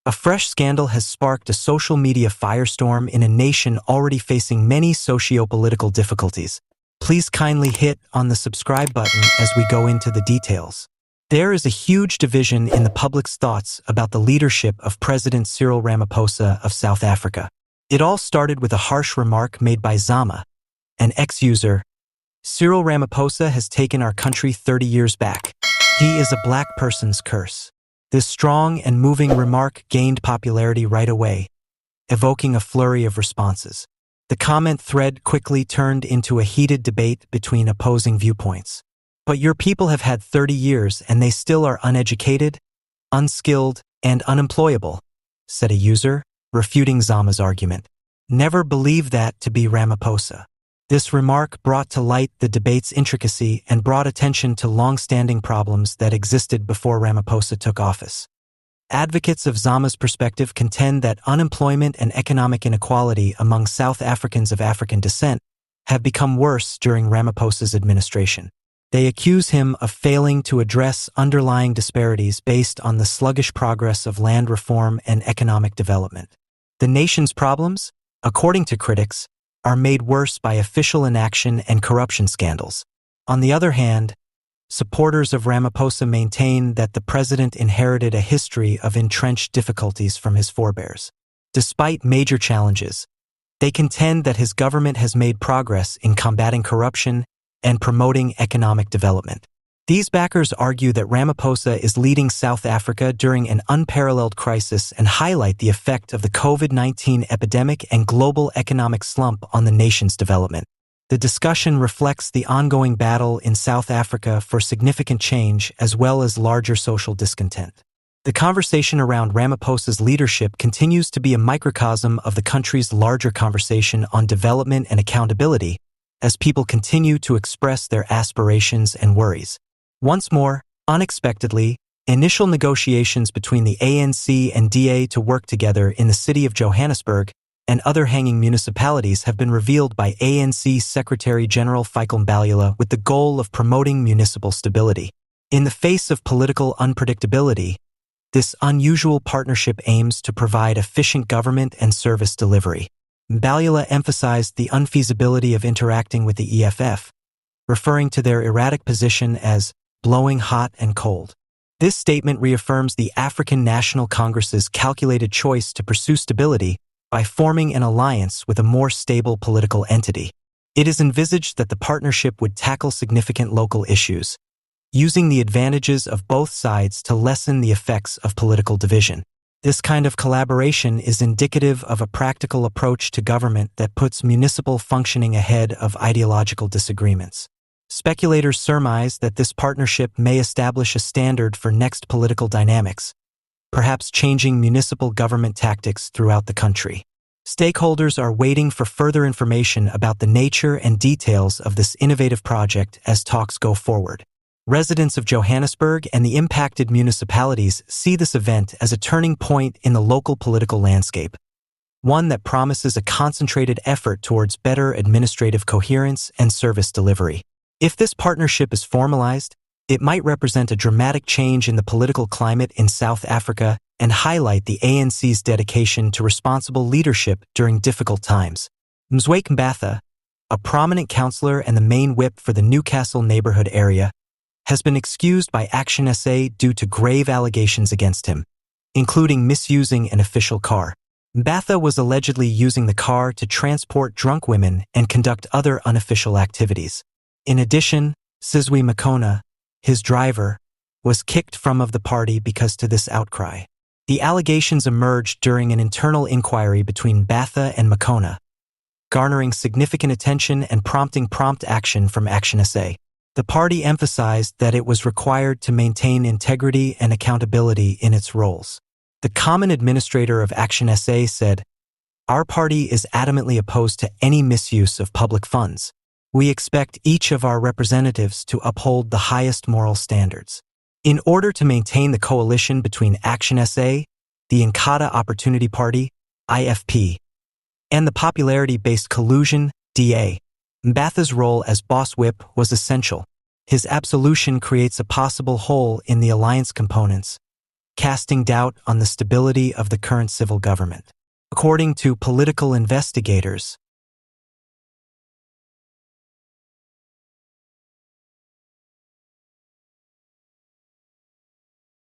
A fresh scandal has sparked a social media firestorm in a nation already facing many socio-political difficulties. Please kindly hit on the subscribe button as we go into the details. There is a huge division in the public's thoughts about the leadership of President Cyril Ramaphosa of South Africa. It all started with a harsh remark made by Zama, an ex-user. Cyril Ramaphosa has taken our country 30 years back. He is a black person's curse. This strong and moving remark gained popularity right away, evoking a flurry of responses. The comment thread quickly turned into a heated debate between opposing viewpoints. But your people have had 30 years and they still are uneducated, unskilled, and unemployable, said a user, refuting Zama's argument. Never believe that to be Ramaphosa. This remark brought to light the debate's intricacy and brought attention to long-standing problems that existed before Ramaphosa took office. Advocates of Zama's perspective contend that unemployment and economic inequality among South Africans of African descent have become worse during Ramaphosa's administration. They accuse him of failing to address underlying disparities based on the sluggish progress of land reform and economic development. The nation's problems, according to critics, are made worse by official inaction and corruption scandals. On the other hand, supporters of Ramaphosa maintain that the president inherited a history of entrenched difficulties from his forebears. Despite major challenges, they contend that his government has made progress in combating corruption and promoting economic development. These backers argue that Ramaphosa is leading South Africa during an unparalleled crisis and highlight the effect of the COVID-19 epidemic and global economic slump on the nation's development. The discussion reflects the ongoing battle in South Africa for significant change as well as larger social discontent. The conversation around Ramaphosa's leadership continues to be a microcosm of the country's larger conversation on development and accountability as people continue to express their aspirations and worries. Once more, unexpectedly, initial negotiations between the ANC and DA to work together in the city of Johannesburg and other hanging municipalities have been revealed by ANC Secretary-General Fikel Mbalula with the goal of promoting municipal stability. In the face of political unpredictability, this unusual partnership aims to provide efficient government and service delivery. Mbalula emphasized the unfeasibility of interacting with the EFF, referring to their erratic position as blowing hot and cold. This statement reaffirms the African National Congress's calculated choice to pursue stability by forming an alliance with a more stable political entity. It is envisaged that the partnership would tackle significant local issues, using the advantages of both sides to lessen the effects of political division. This kind of collaboration is indicative of a practical approach to government that puts municipal functioning ahead of ideological disagreements. Speculators surmise that this partnership may establish a standard for next political dynamics, perhaps changing municipal government tactics throughout the country. Stakeholders are waiting for further information about the nature and details of this innovative project as talks go forward. Residents of Johannesburg and the impacted municipalities see this event as a turning point in the local political landscape, one that promises a concentrated effort towards better administrative coherence and service delivery. If this partnership is formalized, it might represent a dramatic change in the political climate in South Africa and highlight the ANC's dedication to responsible leadership during difficult times. Mzwakhe Mbatha, a prominent councilor and the main whip for the Newcastle neighborhood area, has been excused by ActionSA due to grave allegations against him, including misusing an official car. Mbatha was allegedly using the car to transport drunk women and conduct other unofficial activities. In addition, Sizwe Makona, his driver, was kicked from the party because of this outcry. The allegations emerged during an internal inquiry between Mbatha and Makona, garnering significant attention and prompting prompt action from ActionSA. The party emphasized that it was required to maintain integrity and accountability in its roles. The common administrator of ActionSA said, "Our party is adamantly opposed to any misuse of public funds. We expect each of our representatives to uphold the highest moral standards." In order to maintain the coalition between ActionSA, the Inkatha Opportunity Party, IFP, and the popularity-based collusion, DA, Mbatha's role as boss whip was essential. His absolution creates a possible hole in the alliance components, casting doubt on the stability of the current civil government. According to political investigators,